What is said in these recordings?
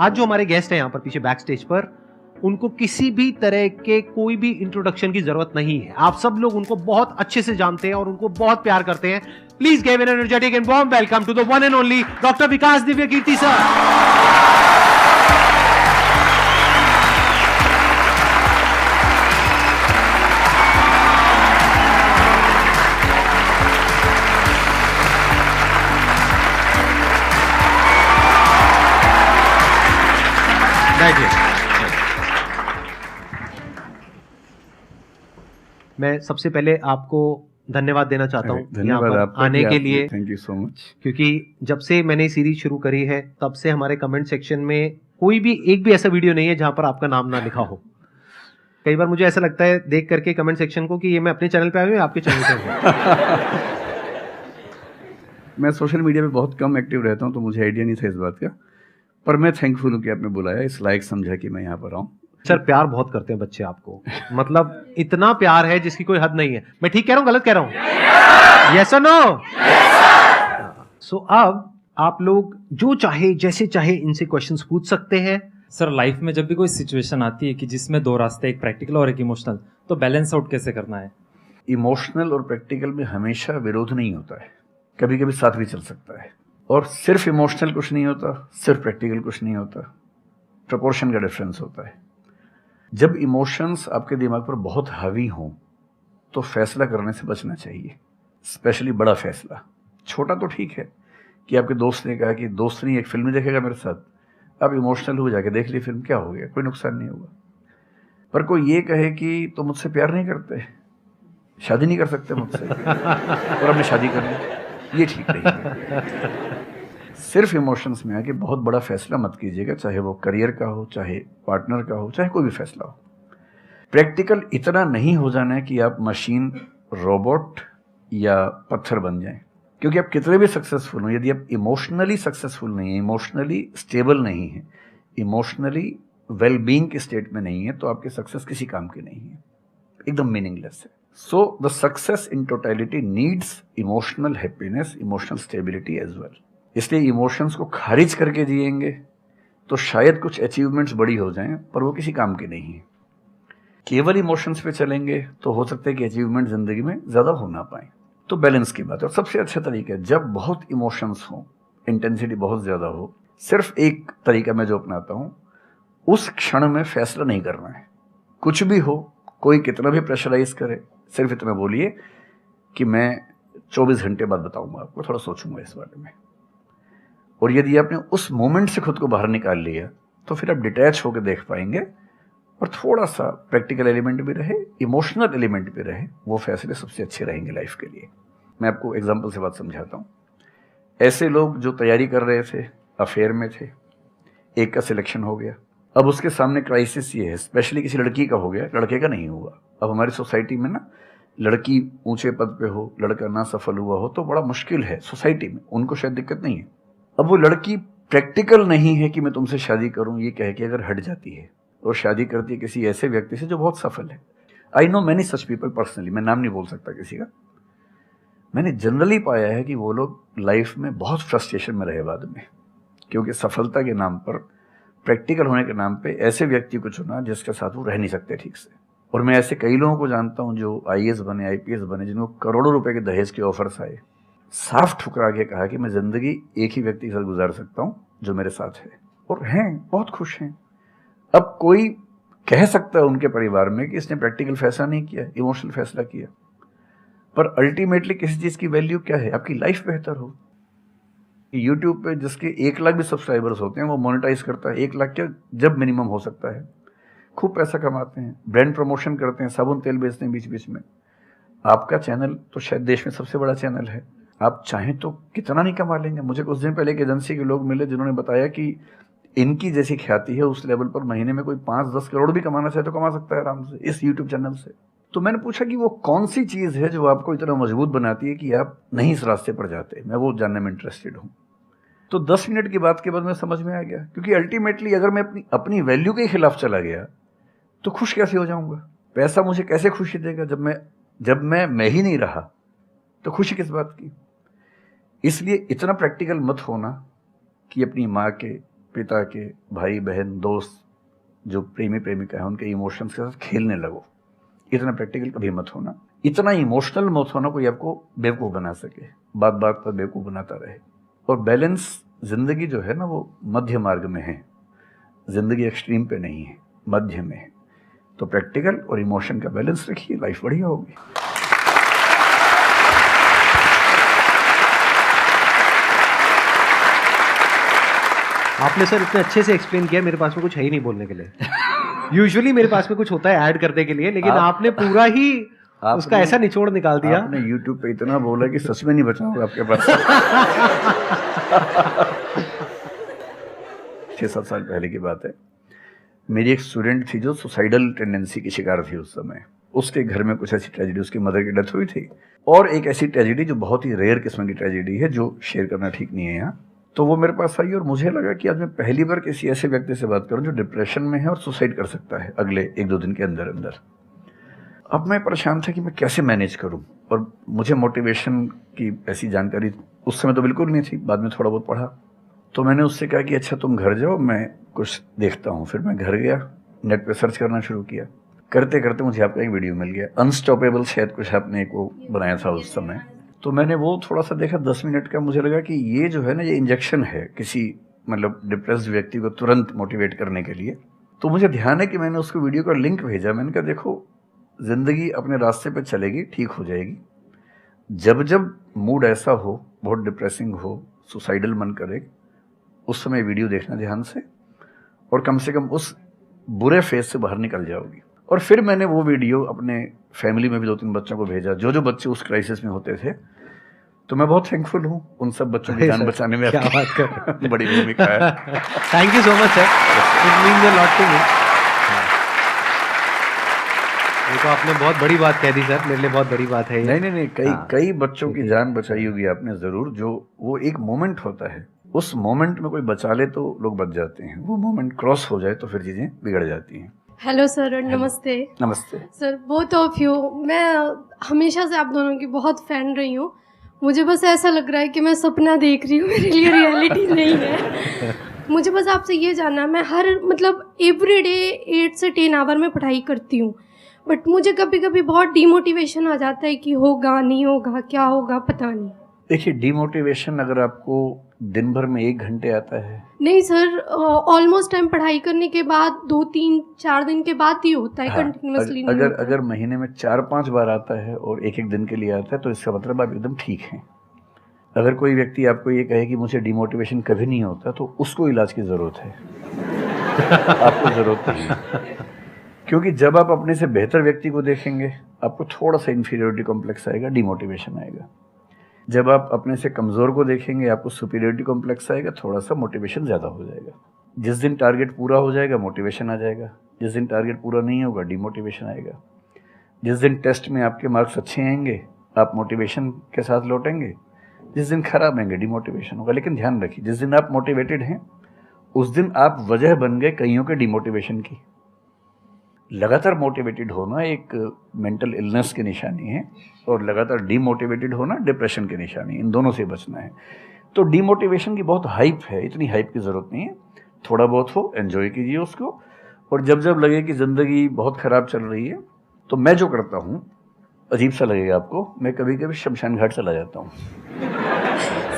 आज जो हमारे गेस्ट हैं यहाँ पर पीछे बैक स्टेज पर, उनको किसी भी तरह के कोई भी इंट्रोडक्शन की जरूरत नहीं है। आप सब लोग उनको बहुत अच्छे से जानते हैं और उनको बहुत प्यार करते हैं। Please give an energetic and warm welcome to the one and only doctor Vikas Divya Kirti sir. मैं सबसे पहले आपको धन्यवाद देना चाहता हूँ यहाँ पर आने के लिए। Thank you so much. क्योंकि जब से मैंने सीरीज शुरू करी है तब से हमारे कमेंट सेक्शन में कोई भी एक भी ऐसा वीडियो नहीं है जहां पर आपका नाम ना लिखा हो। कई बार मुझे ऐसा लगता है देख करके कमेंट सेक्शन को कि ये मैं अपने चैनल पे आया हूँ या आपके चैनल पे हूँ। मैं सोशल मीडिया पे बहुत कम एक्टिव रहता हूँ तो मुझे आइडिया नहीं था इस बात का, पर मैं थैंकफुल हूँ कि आपने बुलाया, इस लायक समझा कि मैं यहाँ पर आऊँ। सर प्यार बहुत करते हैं बच्चे आपको, मतलब इतना प्यार है जिसकी कोई हद नहीं है। मैं ठीक कह रहा हूँ गलत कह रहा हूँ? यस और नो? सो अब आप लोग जो चाहे जैसे चाहे इनसे क्वेश्चंस पूछ सकते हैं। सर लाइफ में जब भी कोई सिचुएशन आती है कि जिसमें दो रास्ते, एक प्रैक्टिकल और एक इमोशनल, तो बैलेंस आउट कैसे करना है? इमोशनल और प्रैक्टिकल में हमेशा विरोध नहीं होता है, कभी कभी साथ भी चल सकता है। और सिर्फ इमोशनल कुछ नहीं होता, सिर्फ प्रैक्टिकल कुछ नहीं होता, प्रपोर्शन का डिफरेंस होता है। जब इमोशंस आपके दिमाग पर बहुत हावी हों तो फैसला करने से बचना चाहिए, स्पेशली बड़ा फैसला। छोटा तो ठीक है कि आपके दोस्त ने कहा कि दोस्त नहीं एक फिल्म देखेगा मेरे साथ, आप इमोशनल हो जाके देख ली फिल्म, क्या हो गया, कोई नुकसान नहीं होगा। पर कोई ये कहे कि तो मुझसे प्यार नहीं करते, शादी नहीं कर सकते मुझसे और हमने शादी कर ली, ये ठीक नहीं है। सिर्फ इमोशंस में आके बहुत बड़ा फैसला मत कीजिएगा, चाहे वो करियर का हो, चाहे पार्टनर का हो, चाहे कोई भी फैसला हो। प्रैक्टिकल इतना नहीं हो जाना है कि आप मशीन, रोबोट या पत्थर बन जाएं। क्योंकि आप कितने भी सक्सेसफुल हो, यदि आप इमोशनली सक्सेसफुल नहीं है, इमोशनली स्टेबल नहीं है, इमोशनली वेलबींग के स्टेट में नहीं है, तो आपकी सक्सेस किसी काम की नहीं है, एकदम मीनिंगलेस है। So the success in totality needs emotional happiness, emotional stability as well. इसलिए इमोशंस को खारिज करके जिएंगे तो शायद कुछ अचीवमेंट्स बड़ी हो जाएं, पर वो किसी काम की नहीं है। केवल इमोशंस पे चलेंगे तो हो सकता है कि अचीवमेंट जिंदगी में ज्यादा हो ना पाए। तो बैलेंस की बात है। और सबसे अच्छा तरीका है, जब बहुत इमोशंस हो, इंटेंसिटी बहुत ज्यादा हो, सिर्फ एक तरीका मैं जो अपनाता हूं, उस क्षण में फैसला नहीं करना है। कुछ भी हो, कोई कितना भी प्रेशराइज करे, सिर्फ इतना बोलिए कि मैं 24 घंटे बाद बताऊंगा आपको, थोड़ा सोचूंगा इस बारे में। और यदि आपने उस मोमेंट से खुद को बाहर निकाल लिया तो फिर आप डिटैच होकर देख पाएंगे और थोड़ा सा प्रैक्टिकल एलिमेंट भी रहे, इमोशनल एलिमेंट भी रहे, वो फैसले सबसे अच्छे रहेंगे लाइफ के लिए। मैं आपको एग्जांपल से बात समझाता हूँ। ऐसे लोग जो तैयारी कर रहे थे, अफेयर में थे, एक का सिलेक्शन हो गया, अब उसके सामने क्राइसिस ये है, स्पेशली किसी लड़की का हो गया, लड़के का नहीं हुआ। अब हमारी सोसाइटी में ना, लड़की ऊंचे पद पे हो, लड़का ना सफल हुआ हो तो बड़ा मुश्किल है सोसाइटी में, उनको शायद दिक्कत नहीं है। अब वो लड़की प्रैक्टिकल नहीं है कि मैं तुमसे शादी करूं, ये कह के अगर हट जाती है और शादी करती है किसी ऐसे व्यक्ति से जो बहुत सफल है। I know many such people personally, मैं नाम नहीं बोल सकता किसी का। मैंने जनरली पाया है कि वो लोग लाइफ में बहुत फ्रस्ट्रेशन में रहे बाद में, क्योंकि सफलता के नाम पर, प्रैक्टिकल होने के नाम पे ऐसे व्यक्ति को चुना जिसके साथ वो रह नहीं सकते ठीक से। और मैं ऐसे कई लोगों को जानता हूं जो IAS बने, IPS बने, जिनको करोड़ों रुपए के दहेज के ऑफर्स आए, साफ ठुकरा के कहा कि मैं जिंदगी एक ही व्यक्ति के साथ गुजार सकता हूं जो मेरे साथ है, और हैं, बहुत खुश हैं। अब कोई कह सकता है उनके परिवार में कि इसने प्रैक्टिकल फैसला नहीं किया, इमोशनल फैसला किया, पर अल्टीमेटली किसी चीज की वैल्यू क्या है? आपकी लाइफ बेहतर हो। यूट्यूब पे जिसके 1 लाख भी सब्सक्राइबर्स होते हैं वो मोनेटाइज करता है, 1 लाख क्या जब मिनिमम हो सकता है, खूब पैसा कमाते हैं, ब्रांड प्रमोशन करते हैं, साबुन तेल बेचते हैं बीच बीच में। आपका चैनल तो शायद देश में सबसे बड़ा चैनल है, आप चाहें तो कितना नहीं कमा लेंगे। मुझे कुछ दिन पहले एक एजेंसी के लोग मिले जिन्होंने बताया कि इनकी जैसी ख्याति है उस लेवल पर महीने में कोई 5-10 करोड़ भी कमाना चाहे तो कमा सकता है आराम से इस यूट्यूब चैनल से। तो मैंने पूछा कि वो कौन सी चीज है जो आपको इतना मजबूत बनाती है कि आप नहीं इस रास्ते पर जाते। मैं वो जानने में इंटरेस्टेड हूँ। तो 10 मिनट की बात के बाद मैं समझ में आ गया, क्योंकि अल्टीमेटली अगर मैं अपनी वैल्यू के खिलाफ चला गया तो खुश कैसे हो जाऊंगा? पैसा मुझे कैसे खुशी देगा जब मैं ही नहीं रहा, तो खुशी किस बात की? इसलिए इतना प्रैक्टिकल मत होना कि अपनी माँ के, पिता के, भाई बहन, दोस्त, जो प्रेमी प्रेमिका है, उनके इमोशंस के साथ खेलने लगो। इतना प्रैक्टिकल कभी मत होना, इतना इमोशनल मत होना कोई आपको बेवकूफ़ बना सके, बात बात पर बेवकूफ़ बनाता रहे। और बैलेंस जिंदगी जो है ना, वो मध्य मार्ग में है, जिंदगी एक्सट्रीम पे नहीं है, मध्य में है। तो प्रैक्टिकल और इमोशन का बैलेंस रखिए, लाइफ बढ़िया होगी। आपने सर इतने अच्छे से एक्सप्लेन किया, मेरे पास में कुछ है ही नहीं बोलने के लिए। यूजुअली मेरे पास में कुछ होता है ऐड करने के लिए, लेकिन आपने पूरा ही उसका ऐसा निचोड़ निकाल दिया। आपने YouTube पे इतना बोला कि सच में नहीं बचा होगा आपके पास। 6-7 साल पहले की बात है, मेरी एक स्टूडेंट थी जो सुसाइडल टेंडेंसी की शिकार थी उस समय। उसके घर में कुछ ऐसी ट्रेजेडी, उसकी मदर की डेथ हुई थी, और एक ऐसी ट्रेजेडी जो बहुत ही रेयर किस्म की ट्रेजेडी है, जो शेयर करना ठीक नहीं है यहाँ। तो वो मेरे पास आई और मुझे लगा कि आज मैं पहली बार किसी ऐसे व्यक्ति से बात करूं जो डिप्रेशन में है और सुसाइड कर सकता है अगले 1-2 दिन के अंदर अंदर। अब मैं परेशान था कि मैं कैसे मैनेज करूं, और मुझे मोटिवेशन की ऐसी जानकारी उस समय तो बिल्कुल नहीं थी, बाद में थोड़ा बहुत पढ़ा। तो मैंने उससे कहा कि अच्छा तुम घर जाओ, मैं कुछ देखता हूँ। फिर मैं घर गया, नेट पे सर्च करना शुरू किया। करते करते मुझे आपका एक वीडियो मिल गया, अनस्टॉपेबल, शायद कुछ आपने एक वो बनाया था उस समय। तो मैंने वो थोड़ा सा देखा, 10 मिनट का। मुझे लगा कि ये जो है ना, ये इंजेक्शन है किसी मतलब डिप्रेस्ड व्यक्ति को तुरंत मोटिवेट करने के लिए। तो मुझे ध्यान है कि मैंने उसको वीडियो का लिंक भेजा। मैंने कहा देखो, जिंदगी अपने रास्ते पे चलेगी, ठीक हो जाएगी। जब जब मूड ऐसा हो, बहुत डिप्रेसिंग हो, सुसाइडल मन करे, उस समय वीडियो देखना ध्यान से, और कम से कम उस बुरे फेज से बाहर निकल जाओगी। और फिर मैंने वो वीडियो अपने फैमिली में भी 2-3 बच्चों को भेजा, जो बच्चे उस क्राइसिस में होते थे। तो मैं बहुत थैंकफुल हूँ उन सब बच्चों की जान बचाने में क्या आपकी बात कर बड़ी भूमिका है। Thank you so much sir, it means a lot to me. ये तो आपने बहुत बड़ी बात कह दी सर, मेरे लिए बहुत बड़ी बात है ये। नहीं, कई बच्चों की जान बचाई होगी आपने जरूर। जो वो एक मोमेंट होता है, उस मोमेंट में कोई बचा ले तो लोग बच जाते हैं, वो मोमेंट क्रॉस हो जाए तो फिर चीजें बिगड़ जाती हैं। हेलो सर, नमस्ते। नमस्ते सर, बोथ ऑफ यू, मैं हमेशा से आप दोनों की बहुत फ़ैन रही हूँ। मुझे बस ऐसा लग रहा है कि मैं सपना देख रही हूँ, मेरे लिए रियलिटी नहीं है। मुझे बस आपसे ये जानना, मैं हर मतलब एवरी डे 8 से 10 आवर में पढ़ाई करती हूँ, बट मुझे कभी कभी बहुत डिमोटिवेशन आ जाता है कि होगा नहीं होगा, क्या होगा पता नहीं। देखिए, डिमोटिवेशन अगर आपको दिन भर में 1 घंटे आता है। नहीं सर, ऑलमोस्ट टाइम पढ़ाई करने के बाद 2-3-4 दिन के बाद ही होता है, कंटिन्यूअसली नहीं होता। अगर महीने में 4-5 बार आता है और 1-1 दिन के लिए आता है, तो इसका मतलब आप एकदम ठीक हैं। अगर कोई व्यक्ति आपको ये कहे कि मुझे डिमोटिवेशन कभी नहीं होता, तो उसको इलाज की ज़रूरत है। आपको ज़रूरत नहीं है, क्योंकि जब आप अपने से बेहतर व्यक्ति को देखेंगे, आपको थोड़ा सा इन्फीरियरिटी कॉम्प्लेक्स आएगा, डिमोटिवेशन आएगा। जब आप अपने से कमज़ोर को देखेंगे, आपको सुपीरियरिटी कॉम्प्लेक्स आएगा, थोड़ा सा मोटिवेशन ज़्यादा हो जाएगा। जिस दिन टारगेट पूरा हो जाएगा, मोटिवेशन आ जाएगा। जिस दिन टारगेट पूरा नहीं होगा, डिमोटिवेशन आएगा। जिस दिन टेस्ट में आपके मार्क्स अच्छे आएंगे, आप मोटिवेशन के साथ लौटेंगे। जिस दिन खराब आएंगे, डिमोटिवेशन होगा। लेकिन ध्यान रखिए, जिस दिन आप मोटिवेटेड हैं, उस दिन आप वजह बन गए कईयों के डिमोटिवेशन की। लगातार मोटिवेटेड होना एक मेंटल इलनेस की निशानी है, और लगातार डीमोटिवेटेड होना डिप्रेशन की निशानी है। इन दोनों से बचना है। तो डीमोटिवेशन की बहुत हाइप है, इतनी हाइप की ज़रूरत नहीं है। थोड़ा बहुत हो, एंजॉय कीजिए उसको। और जब जब लगे कि ज़िंदगी बहुत ख़राब चल रही है, तो मैं जो करता हूँ, अजीब सा लगेगा आपको, मैं कभी कभी शमशान घाट चला जाता हूँ।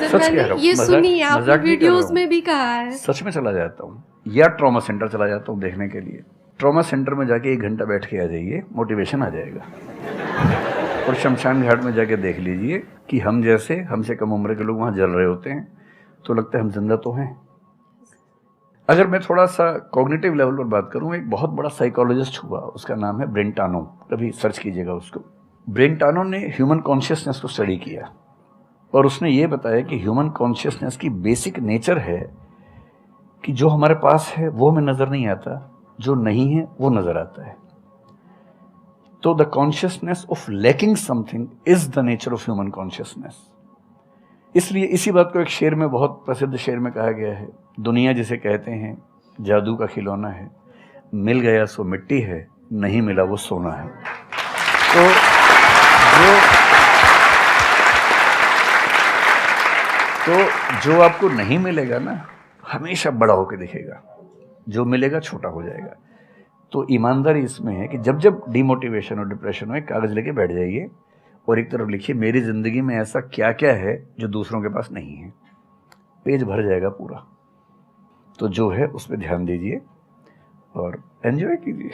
सर, मैंने ये सुनी है, आपने वीडियोस में भी कहा है। सच में चला जाता हूँ, या ट्रॉमा सेंटर चला जाता हूँ देखने के लिए। ट्रॉमा सेंटर में जाके 1 घंटा बैठ के आ जाइए, मोटिवेशन आ जाएगा। और शमशान घाट में जाके देख लीजिए कि हम जैसे हमसे कम उम्र के लोग वहाँ जल रहे होते हैं, तो लगता है हम जिंदा तो हैं। अगर मैं थोड़ा सा कॉग्निटिव लेवल पर बात करूँ, एक बहुत बड़ा साइकोलॉजिस्ट हुआ, उसका नाम है ब्रेंटानो, कभी सर्च कीजिएगा उसको। ब्रेंटानो ने ह्यूमन कॉन्शियसनेस को स्टडी किया, और उसने ये बताया कि ह्यूमन कॉन्शियसनेस की बेसिक नेचर है कि जो हमारे पास है वो हमें नज़र नहीं आता, जो नहीं है वो नज़र आता है। तो the consciousness of lacking something is the nature of human consciousness. इसलिए इसी बात को एक शेर में, बहुत प्रसिद्ध शेर में कहा गया है, दुनिया जिसे कहते हैं जादू का खिलौना है, मिल गया सो मिट्टी है, नहीं मिला वो सोना है। तो जो आपको नहीं मिलेगा ना, हमेशा बड़ा होकर दिखेगा, जो मिलेगा छोटा हो जाएगा। तो ईमानदारी इसमें है कि जब जब डिमोटिवेशन और डिप्रेशन हो, एक कागज़ लेके बैठ जाइए और एक तरफ लिखिए मेरी ज़िंदगी में ऐसा क्या क्या है जो दूसरों के पास नहीं है। पेज भर जाएगा पूरा। तो जो है उस पर ध्यान दीजिए और एंजॉय कीजिए।